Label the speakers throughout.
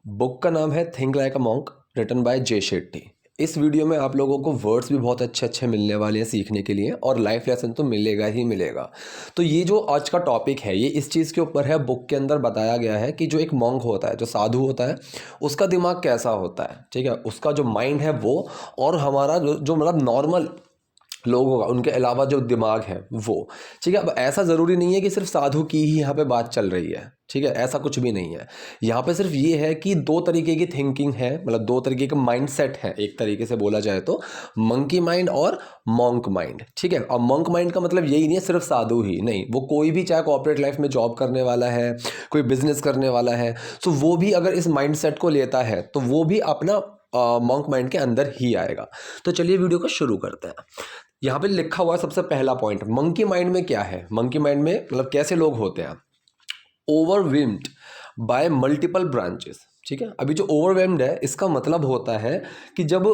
Speaker 1: Book का नाम है think like a monk, written by Jay Shetty. इस वीडियो में आप लोगों को वर्ड्स भी बहुत अच्छे अच्छे मिलने वाले हैं सीखने के लिए, और लाइफ लेसन तो मिलेगा ही मिलेगा। तो ये जो आज का टॉपिक है ये इस चीज़ के ऊपर है। बुक के अंदर बताया गया है कि जो एक मॉन्क होता है, जो साधु होता है, उसका दिमाग कैसा होता है, ठीक है, उसका जो माइंड है वो, और हमारा जो मतलब नॉर्मल लोग होगा उनके अलावा जो दिमाग है वो, ठीक है। अब ऐसा ज़रूरी नहीं है कि सिर्फ साधु की ही यहाँ पे बात चल रही है, ठीक है, ऐसा कुछ भी नहीं है। यहाँ पे सिर्फ ये है कि दो तरीके की थिंकिंग है, मतलब दो तरीके का माइंड सेट है, एक तरीके से बोला जाए तो मंकी माइंड और मॉन्क माइंड, ठीक है। और मॉन्क माइंड का मतलब यही नहीं है सिर्फ साधु ही नहीं, वो कोई भी चाहे कॉर्पोरेट लाइफ में जॉब करने वाला है, कोई बिजनेस करने वाला है, तो वो भी अगर इस माइंड सेट को लेता है तो वो भी अपना मॉन्क माइंड के अंदर ही आएगा। तो चलिए वीडियो को शुरू करते हैं। यहाँ पे लिखा हुआ है सबसे पहला पॉइंट, मंकी माइंड में क्या है। मंकी माइंड में मतलब कैसे लोग होते हैं, ओवरवेल्म्ड बाय मल्टीपल ब्रांचेस, ठीक है। अभी जो ओवरवेल्म्ड है इसका मतलब होता है कि जब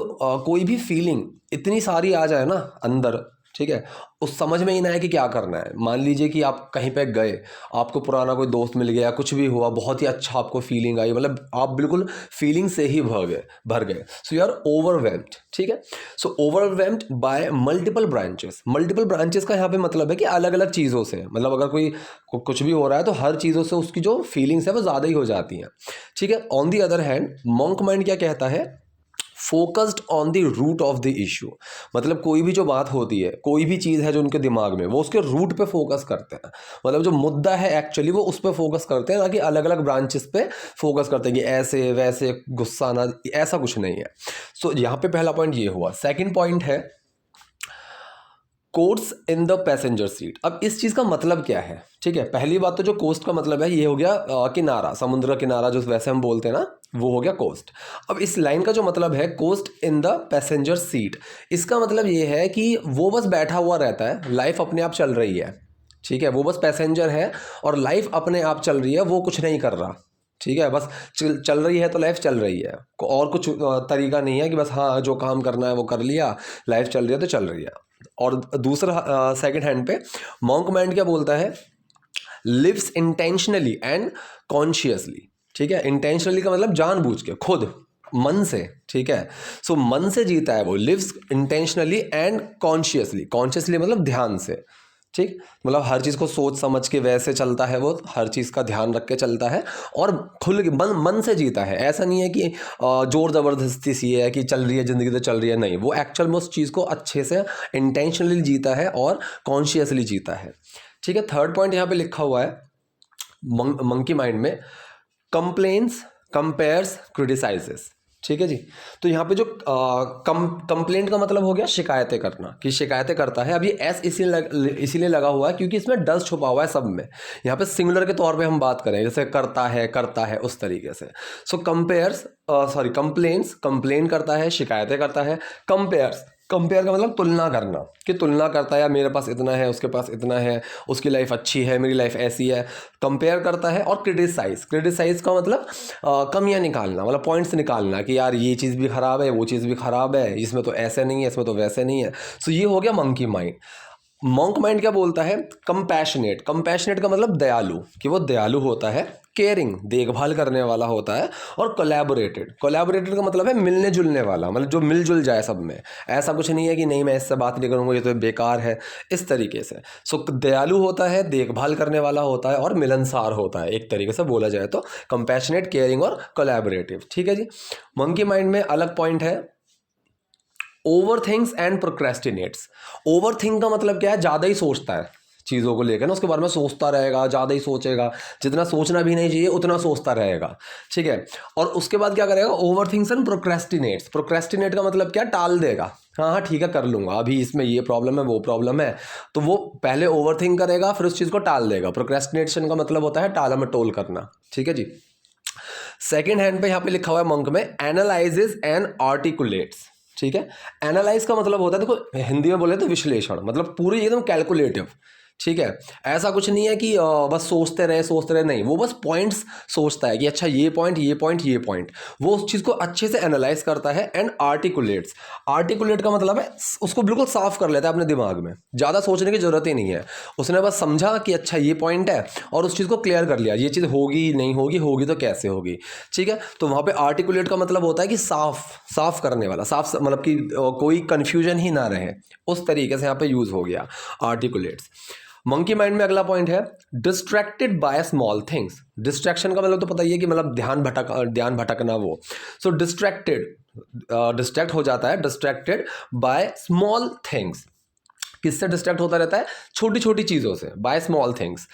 Speaker 1: कोई भी फीलिंग इतनी सारी आ जाए ना अंदर, ठीक है, उस समझ में ही ना है कि क्या करना है। मान लीजिए कि आप कहीं पे गए, आपको पुराना कोई दोस्त मिल गया, कुछ भी हुआ, बहुत ही अच्छा आपको फीलिंग आई, मतलब आप बिल्कुल फीलिंग से ही भर गए। सो यू आर ओवरवेल्म्ड, ठीक है। So overwhelmed by multiple branches. Multiple branches का यहाँ पे मतलब है कि अलग अलग चीज़ों से, मतलब अगर कोई कुछ भी हो रहा है तो हर चीज़ों से उसकी जो फीलिंग्स है वो ज़्यादा ही हो जाती हैं, ठीक है। On the other hand monk mind क्या कहता है, focused on the root of the issue. मतलब कोई भी जो बात होती है, कोई भी चीज़ है जो उनके दिमाग में, वो उसके रूट पे फोकस करते हैं। मतलब जो मुद्दा है एक्चुअली वो उस पर फोकस करते हैं, ना कि अलग अलग ब्रांचेस पे फोकस करते हैं कि ऐसे वैसे गुस्सा ना, ऐसा कुछ नहीं है। सो यहाँ पे पहला पॉइंट ये हुआ। सेकंड पॉइंट है quotes in the passenger seat. अब इस चीज़ का मतलब क्या है, ठीक है। पहली बात तो जो कोस्ट का मतलब है ये हो गया किनारा, समुद्र किनारा जो वैसे हम बोलते हैं ना, वो हो गया कोस्ट। अब इस लाइन का जो मतलब है coast in the passenger seat, इसका मतलब ये है कि वो बस बैठा हुआ रहता है, लाइफ अपने आप चल रही है, ठीक है। वो बस पैसेंजर है और लाइफ अपने आप चल रही है, वो कुछ नहीं कर रहा, ठीक है। बस चल रही है तो लाइफ चल रही है, और कुछ तरीका नहीं है कि बस हाँ जो काम करना है वो कर लिया, लाइफ चल रही है तो चल रही है। और दूसरा सेकंड हैंड पे मॉन्क माइंड क्या बोलता है, लिव्स इंटेंशनली एंड कॉन्शियसली, ठीक है। इंटेंशनली का मतलब जानबूझ के, खुद मन से, ठीक है। सो मन से जीता है वो, lives intentionally and consciously. Consciously मतलब ध्यान से, ठीक, मतलब हर चीज़ को सोच समझ के वैसे चलता है, वो हर चीज़ का ध्यान रख के चलता है और खुल के मन से जीता है। ऐसा नहीं है कि जोर ज़बरदस्ती सी है कि चल रही है ज़िंदगी तो चल रही है, नहीं, वो एक्चुअल में उस चीज़ को अच्छे से इंटेंशनली जीता है और कॉन्शियसली जीता है, ठीक है। थर्ड पॉइंट यहाँ पे लिखा हुआ है मंकी माइंड में, कंप्लेन्स, कंपेयर्स, क्रिटिसाइजेस, ठीक है जी। तो यहाँ पे जो कंप्लेंट का मतलब हो गया शिकायतें करना, कि शिकायतें करता है। अब ये एस इसीलिए लगा हुआ है क्योंकि इसमें डस छुपा हुआ है सब में। यहाँ पे सिंगुलर के तौर पे हम बात करें, जैसे करता है उस तरीके से। सो कंप्लेन्स, कंप्लेन करता है, शिकायतें करता है। कंपेयर का मतलब तुलना करना, कि तुलना करता है, यार मेरे पास इतना है, उसके पास इतना है, उसकी लाइफ अच्छी है, मेरी लाइफ ऐसी है, कंपेयर करता है। और क्रिटिसाइज का मतलब कमियां निकालना, मतलब पॉइंट्स निकालना कि यार ये चीज़ भी ख़राब है, वो चीज़ भी ख़राब है, इसमें तो ऐसे नहीं है, इसमें तो वैसे नहीं है। सो ये हो गया मंकी माइंड। मॉन्क माइंड क्या बोलता है, कंपैशनेट का मतलब दयालु, कि वो दयालु होता है। केयरिंग, देखभाल करने वाला होता है। और कोलैबोरेटेड का मतलब है मिलने जुलने वाला, मतलब जो मिलजुल जाए सब में, ऐसा कुछ नहीं है कि नहीं मैं इससे बात नहीं करूँगा, ये तो बेकार है, इस तरीके से। सो दयालु होता है, देखभाल करने वाला होता है और मिलनसार होता है, एक तरीके से बोला जाए तो कंपैशनेट, केयरिंग और कोलैबोरेटिव, ठीक है जी। मंकी माइंड में अलग पॉइंट है, overthinks and procrastinates. Overthink का मतलब क्या है, ज़्यादा ही सोचता है चीज़ों को लेकर ना, उसके बारे में सोचता रहेगा, ज़्यादा ही सोचेगा, जितना सोचना भी नहीं चाहिए उतना सोचता रहेगा, ठीक है। और उसके बाद क्या करेगा, ओवर थिंक्स एंड प्रोक्रेस्टिनेट्स। प्रोक्रेस्टिनेट का मतलब क्या, टाल देगा, हाँ हाँ ठीक है कर लूँगा, अभी इसमें ये प्रॉब्लम है वो प्रॉब्लम है, तो वो पहले ओवर थिंक करेगा फिर उस चीज़ को टाल देगा। प्रोक्रेस्टिनेशन का मतलब होता है टाला मटोल करना, ठीक है जी। सेकेंड हैंड पे यहाँ पे लिखा हुआ है मंक में, एनालाइजेस एंड आर्टिकुलेट्स, ठीक है। एनालाइज का मतलब होता है, देखो हिंदी में बोले तो विश्लेषण, मतलब पूरी एकदम कैलकुलेटिव, ठीक है। ऐसा कुछ नहीं है कि बस सोचते रहे, नहीं, वो बस पॉइंट्स सोचता है कि अच्छा ये पॉइंट, ये पॉइंट, ये पॉइंट, वो उस चीज़ को अच्छे से एनालाइज करता है एंड आर्टिकुलेट्स। आर्टिकुलेट का मतलब है उसको बिल्कुल साफ कर लेता है अपने दिमाग में, ज़्यादा सोचने की ज़रूरत ही नहीं है, उसने बस समझा कि अच्छा ये पॉइंट है और उस चीज़ को क्लियर कर लिया, ये चीज़ होगी नहीं होगी, होगी तो कैसे होगी, ठीक है। तो वहाँ पे आर्टिकुलेट का मतलब होता है कि साफ करने वाला, साफ मतलब कि कोई कन्फ्यूजन ही ना रहे, उस तरीके से यहाँ पे यूज़ हो गया आर्टिकुलेट्स। मंकी माइंड में अगला पॉइंट है distracted by small things. Distraction का मतलब तो पता ही है कि मतलब ध्यान भटकना वो। सो डिस्ट्रैक्ट हो जाता है, डिस्ट्रैक्टेड बाय स्मॉल थिंग्स। किससे डिस्ट्रैक्ट होता रहता है? छोटी छोटी चीज़ों से, by small things.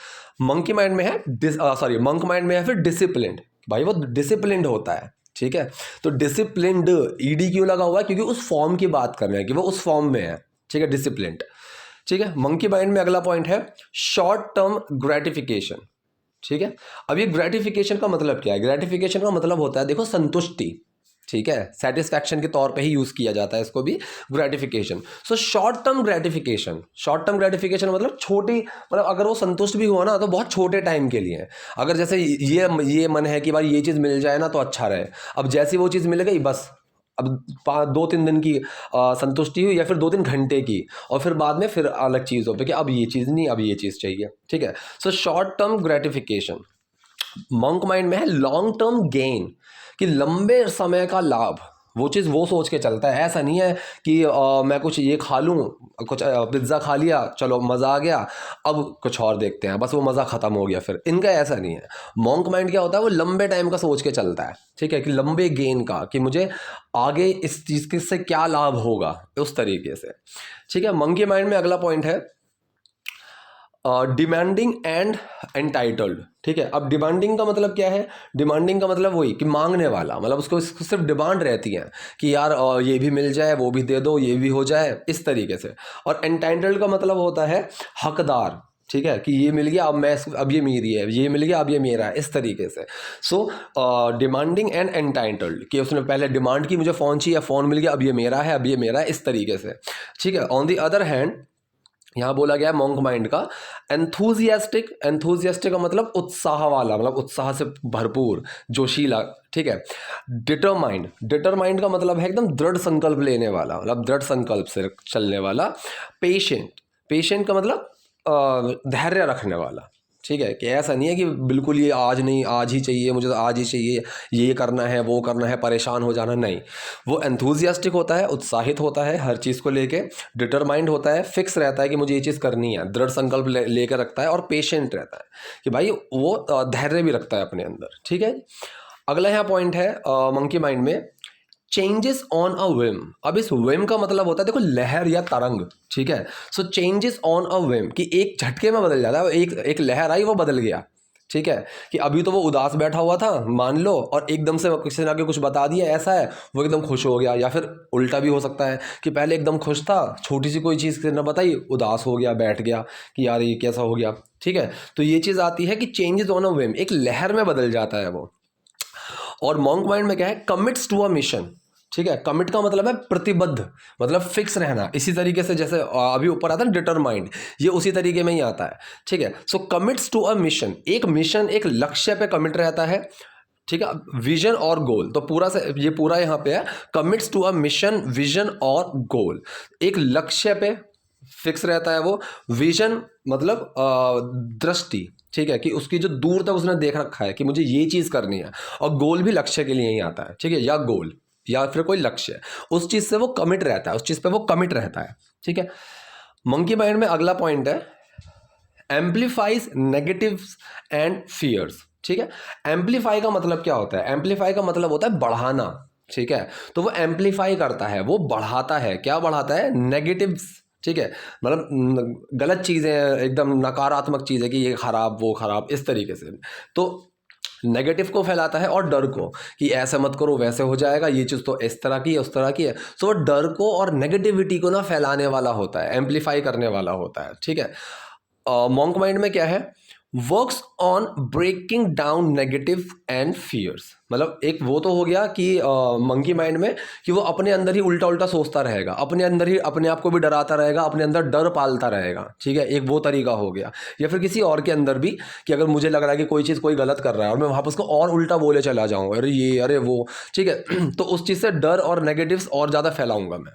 Speaker 1: Monkey mind में है मंक माइंड में है फिर डिसिप्लिन्ड, भाई वो डिसिप्लिन्ड होता है, ठीक है। तो डिसिप्लिन्ड ईडी क्यों लगा हुआ है? क्योंकि उस फॉर्म की बात कर रहे हैं कि वो उस फॉर्म में है, ठीक है, डिसिप्लिन्ड, ठीक है। मंकी माइंड में अगला पॉइंट है शॉर्ट टर्म ग्रेटिफिकेशन, ठीक है। अब ये ग्रेटिफिकेशन का मतलब क्या है? ग्रेटिफिकेशन का मतलब होता है देखो संतुष्टि, ठीक है, सेटिस्फैक्शन के तौर पे ही यूज़ किया जाता है इसको भी, gratification. So short term gratification मतलब छोटी, मतलब अगर वो संतुष्ट भी हुआ ना तो बहुत छोटे टाइम के लिए। अगर जैसे ये मन है कि भाई ये चीज़ मिल जाए ना तो अच्छा रहे, अब जैसी वो चीज़ मिल गई बस, अब 2-3 दिन की संतुष्टि हुई या फिर 2-3 घंटे की, और फिर बाद में फिर अलग चीज़ हो पे कि अब ये चीज़ नहीं, अब ये चीज़ चाहिए, ठीक है। So short term gratification. Monk mind में है लॉन्ग टर्म गेन, कि लंबे समय का लाभ, वो चीज़ वो सोच के चलता है। ऐसा नहीं है कि मैं कुछ ये खा लूँ, कुछ पिज्ज़ा खा लिया, चलो मज़ा आ गया, अब कुछ और देखते हैं, बस वो मज़ा ख़त्म हो गया, फिर इनका ऐसा नहीं है। मॉन्क माइंड क्या होता है? वो लंबे टाइम का सोच के चलता है, ठीक है, कि लंबे गेन का, कि मुझे आगे इस चीज़ से क्या लाभ होगा, उस तरीके से, ठीक है। मंकी माइंड में अगला पॉइंट है डिमांडिंग एंड एंटाइटल्ड, ठीक है। अब डिमांडिंग का मतलब क्या है? डिमांडिंग का मतलब वही कि मांगने वाला, मतलब उसको सिर्फ डिमांड रहती है कि यार ये भी मिल जाए, वो भी दे दो, ये भी हो जाए, इस तरीके से। और एंटाइटल्ड का मतलब होता है हकदार, ठीक है, कि ये मिल गया अब ये मेरी है, ये मिल गया अब ये मेरा है, इस तरीके से। सो डिमांडिंग एंड एंटाइटल्ड, कि उसने पहले डिमांड की मुझे फ़ोन चाहिए, फ़ोन मिल गया, अब ये मेरा है, अब ये मेरा है, इस तरीके से, ठीक है। ऑन द अदर हैंड यहाँ बोला गया है मॉन्क माइंड का एंथुजियास्टिक का मतलब उत्साह वाला, मतलब उत्साह से भरपूर, जोशीला, ठीक है। डिटरमाइंड का मतलब है एकदम दृढ़ संकल्प लेने वाला, मतलब दृढ़ संकल्प से चलने वाला। पेशेंट का मतलब धैर्य रखने वाला, ठीक है, कि ऐसा नहीं है कि बिल्कुल ये आज नहीं, आज ही चाहिए मुझे, तो आज ही चाहिए, ये करना है, वो करना है, परेशान हो जाना, नहीं। वो एंथुजियास्टिक होता है, उत्साहित होता है हर चीज़ को लेके। डिटरमाइंड होता है, फिक्स रहता है कि मुझे ये चीज़ करनी है, दृढ़ संकल्प लेकर रखता है। और पेशेंट रहता है कि भाई वो धैर्य भी रखता है अपने अंदर, ठीक है। अगला यहाँ पॉइंट है मंकी माइंड में चेंजेस ऑन अ विम। अब इस विम का मतलब होता है देखो लहर या तरंग, ठीक है। सो चेंजेस ऑन अ विम, कि एक झटके में बदल जाता है, एक लहर आई वो बदल गया, ठीक है। कि अभी तो वो उदास बैठा हुआ था मान लो, और एकदम से किसी ने आके कुछ बता दिया ऐसा है, वो एकदम खुश हो गया। या फिर उल्टा भी हो सकता है कि पहले एकदम खुश था, छोटी सी कोई चीज़ किसी ने बताई, उदास हो गया, बैठ गया कि यार ये कैसा हो गया, ठीक है। तो ये चीज़ आती है कि चेंजेस ऑन अ विम, एक लहर में बदल जाता है वो। और मॉन्क माइंड में क्या है? कमिट्स टू अ मिशन, ठीक है। कमिट का मतलब है प्रतिबद्ध, मतलब फिक्स रहना। इसी तरीके से जैसे अभी ऊपर आता है डिटरमाइंड, ये उसी तरीके में ही आता है, ठीक है। सो कमिट्स टू अ मिशन, एक मिशन, एक लक्ष्य पे कमिट रहता है, ठीक है। विजन और गोल, तो पूरा से ये पूरा यहाँ पे है commits to a mission, vision और गोल, एक लक्ष्य पे फिक्स रहता है वो। विजन मतलब दृष्टि, ठीक है, कि उसकी जो दूर तक उसने देख रखा है कि मुझे ये चीज़ करनी है। और गोल भी लक्ष्य के लिए ही आता है, ठीक है, या गोल या फिर कोई लक्ष्य, उस चीज़ से वो कमिट रहता है, उस चीज़ पे वो कमिट रहता है, ठीक है। मंकी माइंड में अगला पॉइंट है एम्पलीफाइज नेगेटिव्स एंड फियर्स, ठीक है। एम्पलीफाई का मतलब क्या होता है? एम्पलीफाई का मतलब होता है बढ़ाना, ठीक है। तो वो एम्पलीफाई करता है, वो बढ़ाता है, क्या बढ़ाता है? नेगेटिव्स, ठीक है, मतलब गलत चीज़ें, एकदम नकारात्मक चीज़ें कि ये खराब, वो खराब, इस तरीके से। तो नेगेटिव को फैलाता है, और डर को, कि ऐसा मत करो, वैसे हो जाएगा, ये चीज़ तो इस तरह की है, उस तरह की है। सो वो डर को और नेगेटिविटी को ना फैलाने वाला होता है, एम्पलीफाई करने वाला होता है, ठीक है। मॉन्क माइंड में क्या है? Works on breaking down negative and fears. मतलब एक वो तो हो गया कि मंकी माइंड में कि वो अपने अंदर ही उल्टा उल्टा सोचता रहेगा, अपने अंदर ही अपने आप को भी डराता रहेगा, अपने अंदर डर पालता रहेगा, ठीक है, एक वो तरीका हो गया। या फिर किसी और के अंदर भी कि अगर मुझे लग रहा है कि कोई चीज़ कोई गलत कर रहा है और मैं वहाँ पर उसको और उल्टा बोले चला जाऊँ, अरे ये अरे वो, ठीक है तो उस चीज़ से डर और नेगेटिव्स और ज़्यादा फैलाऊंगा मैं।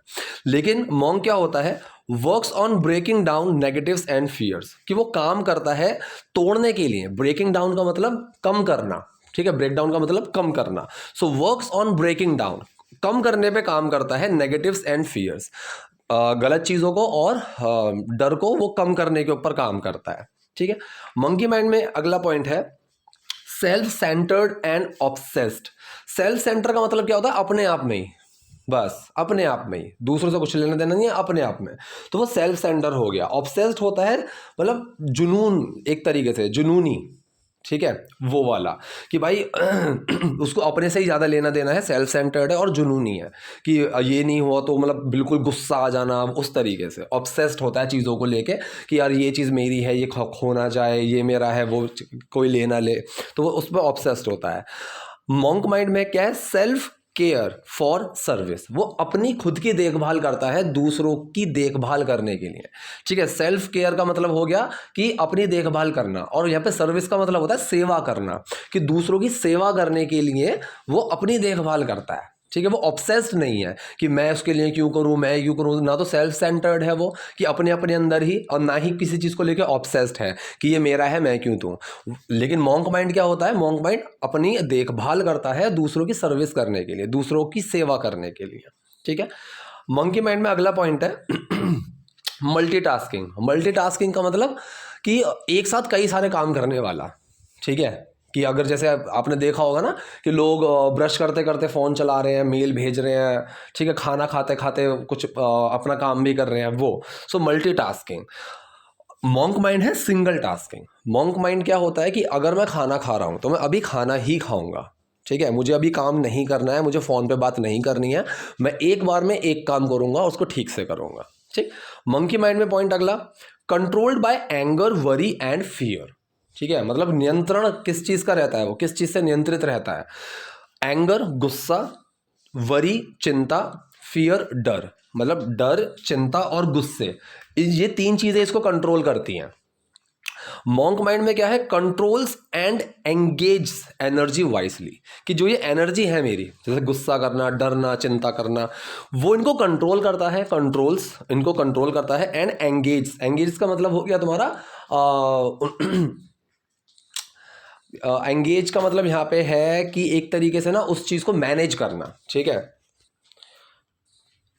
Speaker 1: लेकिन मॉन्क क्या होता है, works on breaking down negatives and fears, कि वो काम करता है तोड़ने के लिए। ब्रेकिंग डाउन का मतलब कम करना, ठीक है, ब्रेक डाउन का मतलब कम करना। सो वर्क्स ऑन ब्रेकिंग डाउन, कम करने पे काम करता है नेगेटिव्स एंड फियर्स, गलत चीज़ों को और डर को वो कम करने के ऊपर काम करता है, ठीक है। मंकी माइंड में अगला पॉइंट है self centred and obsessed. Self centre का मतलब क्या होता है, अपने आप में ही, बस अपने आप में ही, दूसरों से कुछ लेना देना नहीं है, अपने आप में, तो वो सेल्फ सेंटर हो गया। ऑब्सेस्ड होता है मतलब जुनून, एक तरीके से जुनूनी, ठीक है, वो वाला कि भाई उसको अपने से ही ज़्यादा लेना देना है, सेल्फ सेंटर्ड है और जुनूनी है कि ये नहीं हुआ तो मतलब बिल्कुल गुस्सा आ जाना, उस तरीके से ऑब्सेस्ड होता है चीज़ों को लेके कि यार ये चीज़ मेरी है, ये खो ना जाए, ये मेरा है, वो कोई ले ना ले, तो वो उस पर ऑब्सेस्ड होता है। मॉन्क माइंड में क्या है, सेल्फ केयर फॉर सर्विस, वो अपनी खुद की देखभाल करता है दूसरों की देखभाल करने के लिए, ठीक है। सेल्फ केयर का मतलब हो गया कि अपनी देखभाल करना, और यहाँ पे सर्विस का मतलब होता है सेवा करना, कि दूसरों की सेवा करने के लिए वो अपनी देखभाल करता है, ठीक है। वो ऑब्सेस्ड नहीं है कि मैं उसके लिए क्यों करूं, मैं क्यों करूं, ना तो सेल्फ सेंटर्ड है वो कि अपने अपने अंदर ही, और ना ही किसी चीज़ को लेकर ऑब्सेस्ड है कि ये मेरा है मैं क्यों दूं। लेकिन मॉन्क माइंड क्या होता है, मॉन्क माइंड अपनी देखभाल करता है दूसरों की सर्विस करने के लिए, दूसरों की सेवा करने के लिए, ठीक है। मंकी माइंड में अगला पॉइंट है मल्टीटास्किंग। मल्टीटास्किंग का मतलब कि एक साथ कई सारे काम करने वाला, ठीक है। कि अगर जैसे आपने देखा होगा ना कि लोग ब्रश करते करते फ़ोन चला रहे हैं, मेल भेज रहे हैं, ठीक है, खाना खाते खाते कुछ अपना काम भी कर रहे हैं, वो सो मल्टीटास्किंग। मॉन्क माइंड है सिंगल टास्किंग। मॉन्क माइंड क्या होता है कि अगर मैं खाना खा रहा हूँ तो मैं अभी खाना ही खाऊंगा, ठीक है, मुझे अभी काम नहीं करना है, मुझे फ़ोन पे बात नहीं करनी है, मैं एक बार में एक काम करूंगा, उसको ठीक से करूंगा, ठीक। मंकी माइंड में पॉइंट अगला, controlled by anger worry and fear, ठीक है, मतलब नियंत्रण किस चीज़ का रहता है, वो किस चीज़ से नियंत्रित रहता है। एंगर गुस्सा, वरी चिंता, फियर डर, मतलब डर, चिंता और गुस्से, ये तीन चीज़ें इसको कंट्रोल करती हैं। मॉन्क माइंड में क्या है, controls and engage energy wisely, कि जो ये एनर्जी है मेरी, जैसे गुस्सा करना, डरना, चिंता करना, वो इनको कंट्रोल करता है, कंट्रोल्स इनको कंट्रोल करता है। एंड एंगेज, एंगेज का मतलब हो गया तुम्हारा एंगेज का मतलब यहाँ पे है कि एक तरीके से ना उस चीज़ को मैनेज करना, ठीक है।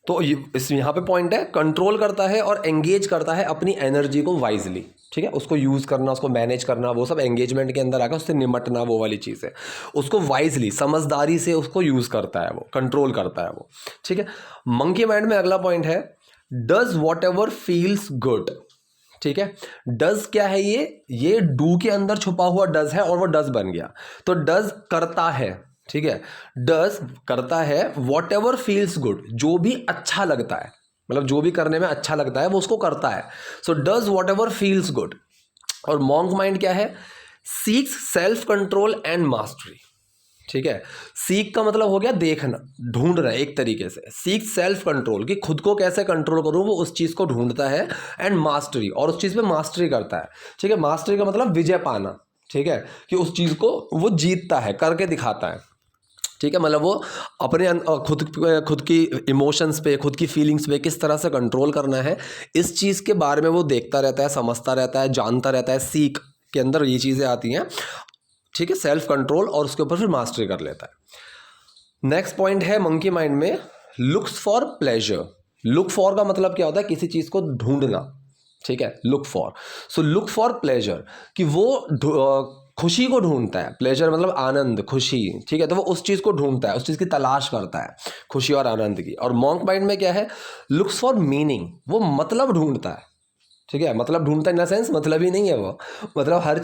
Speaker 1: तो इस यहाँ पे पॉइंट है, कंट्रोल करता है और एंगेज करता है अपनी एनर्जी को वाइजली, ठीक है, उसको यूज़ करना, उसको मैनेज करना, वो सब एंगेजमेंट के अंदर आकर उससे निमटना, वो वाली चीज़ है। उसको वाइजली, समझदारी से उसको यूज़ करता है, वो कंट्रोल करता है वो, ठीक है। मंकी माइंड में अगला पॉइंट है does whatever feels good, ठीक है। डज क्या है, ये डू के अंदर छुपा हुआ डज है और वो डज बन गया, तो डज करता है, ठीक है, डज करता है वॉट एवर फील्स गुड, जो भी अच्छा लगता है, मतलब जो भी करने में अच्छा लगता है वो उसको करता है। So does whatever feels good. और मॉन्क माइंड क्या है, seeks self control and mastery, ठीक है। सीख का मतलब हो गया देखना, ढूंढना, एक तरीके से सीख सेल्फ कंट्रोल, कि खुद को कैसे कंट्रोल करूं, वो उस चीज़ को ढूंढता है। एंड मास्टरी, और उस चीज़ पे मास्टरी करता है, ठीक है। मास्टरी का मतलब विजय पाना, ठीक है, कि उस चीज़ को वो जीतता है, करके दिखाता है, ठीक है। मतलब वो अपने खुद की इमोशंस पे, खुद की फीलिंग्स पे किस तरह से कंट्रोल करना है, इस चीज़ के बारे में वो देखता रहता है, समझता रहता है, जानता रहता है। सीख के अंदर ये चीज़ें आती हैं, ठीक है, सेल्फ कंट्रोल, और उसके ऊपर फिर मास्टरी कर लेता है। नेक्स्ट पॉइंट है मंकी माइंड में looks for pleasure. Look for का मतलब क्या होता है, किसी चीज़ को ढूंढना, ठीक है, look for. So look for pleasure, कि वो खुशी को ढूंढता है, प्लेजर मतलब आनंद, खुशी, ठीक है, तो वो उस चीज़ को ढूंढता है, उस चीज़ की तलाश करता है, खुशी और आनंद की। और मॉन्क माइंड में क्या है, लुक्स फॉर मीनिंग, वो मतलब ढूंढता है, ठीक है। मतलब ढूंढता इन द सेंस मतलब ही नहीं है वो, मतलब हर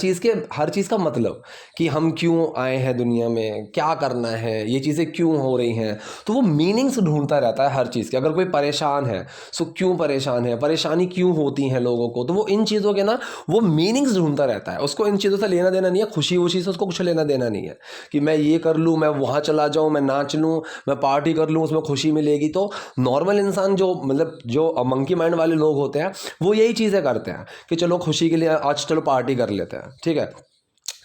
Speaker 1: चीज़ का मतलब कि हम क्यों आए हैं दुनिया में, क्या करना है, ये चीज़ें क्यों हो रही हैं, तो वो मीनिंग्स ढूंढता रहता है हर चीज़ के। अगर कोई परेशान है सो क्यों परेशान है, परेशानी क्यों होती है लोगों को, तो वो इन चीज़ों के ना वो मीनिंग्स ढूंढता रहता है। उसको इन चीज़ों से लेना देना नहीं है, खुशी वुशी से उसको कुछ लेना देना नहीं है कि मैं ये कर लूँ, मैं वहाँ चला जाऊँ, मैं नाच लूँ, मैं पार्टी कर लूँ, उसमें खुशी मिलेगी। तो नॉर्मल इंसान जो मतलब जो मंकी माइंड वाले लोग होते हैं वो यही चीज़ें करते हैं कि चलो खुशी के लिए आज चलो पार्टी कर लेते हैं, ठीक है,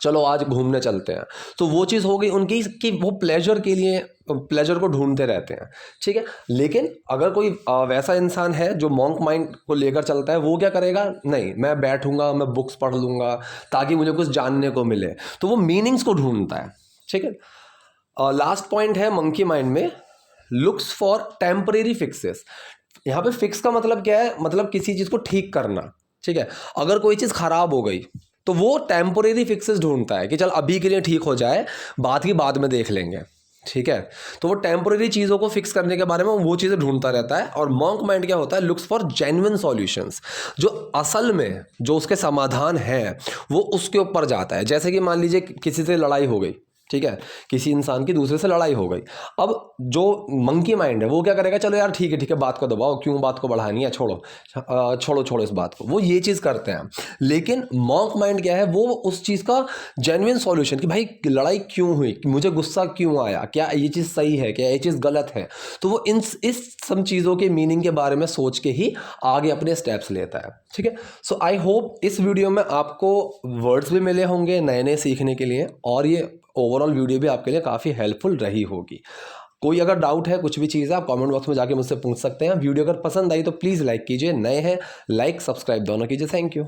Speaker 1: चलो आज घूमने चलते हैं। तो वो चीज़ हो गई उनकी कि वो प्लेजर के लिए प्लेजर को ढूंढते रहते हैं, ठीक है। लेकिन अगर कोई वैसा इंसान है जो मॉन्क माइंड को लेकर चलता है, वो क्या करेगा, नहीं मैं बैठूंगा, मैं बुक्स पढ़ लूँगा ताकि मुझे कुछ जानने को मिले, तो वो मीनिंग्स को ढूंढता है, ठीक है। लास्ट पॉइंट है मंकी माइंड में, लुक्स फॉर टेम्परेरी फिक्सेस। यहाँ पे फिक्स का मतलब क्या है, मतलब किसी चीज़ को ठीक करना, ठीक है। अगर कोई चीज़ खराब हो गई तो वो टेम्पोरेरी फिक्सेस ढूंढता है कि चल अभी के लिए ठीक हो जाए, बात की बाद में देख लेंगे, ठीक है। तो वो टेम्पोरेरी चीज़ों को फिक्स करने के बारे में वो चीज़ें ढूंढता रहता है। और मॉन्क माइंड क्या होता है, लुक्स फॉर जेन्युइन सॉल्यूशंस, जो असल में जो उसके समाधान है वो उसके ऊपर जाता है। जैसे कि मान लीजिए किसी से लड़ाई हो गई, ठीक है, किसी इंसान की दूसरे से लड़ाई हो गई। अब जो मंकी माइंड है वो क्या करेगा, चलो यार ठीक है बात को दबाओ, क्यों बात को बढ़ानी है, छोड़ो इस बात को, वो ये चीज़ करते हैं। लेकिन मॉन्क माइंड क्या है, वो उस चीज़ का जेन्युइन सॉल्यूशन कि भाई लड़ाई क्यों हुई, मुझे गुस्सा क्यों आया, क्या ये चीज़ सही है, क्या ये चीज़ गलत है, तो वो इस सब चीज़ों के मीनिंग के बारे में सोच के ही आगे अपने स्टेप्स लेता है, ठीक है। सो आई होप इस वीडियो में आपको वर्ड्स भी मिले होंगे नए नए सीखने के लिए, और ये ओवरऑल वीडियो भी आपके लिए काफ़ी हेल्पफुल रही होगी। कोई अगर डाउट है, कुछ भी चीज़ है, आप कमेंट बॉक्स में जाके मुझसे पूछ सकते हैं। वीडियो अगर पसंद आई तो प्लीज़ लाइक कीजिए, नए हैं लाइक सब्सक्राइब दोनों कीजिए। Thank you.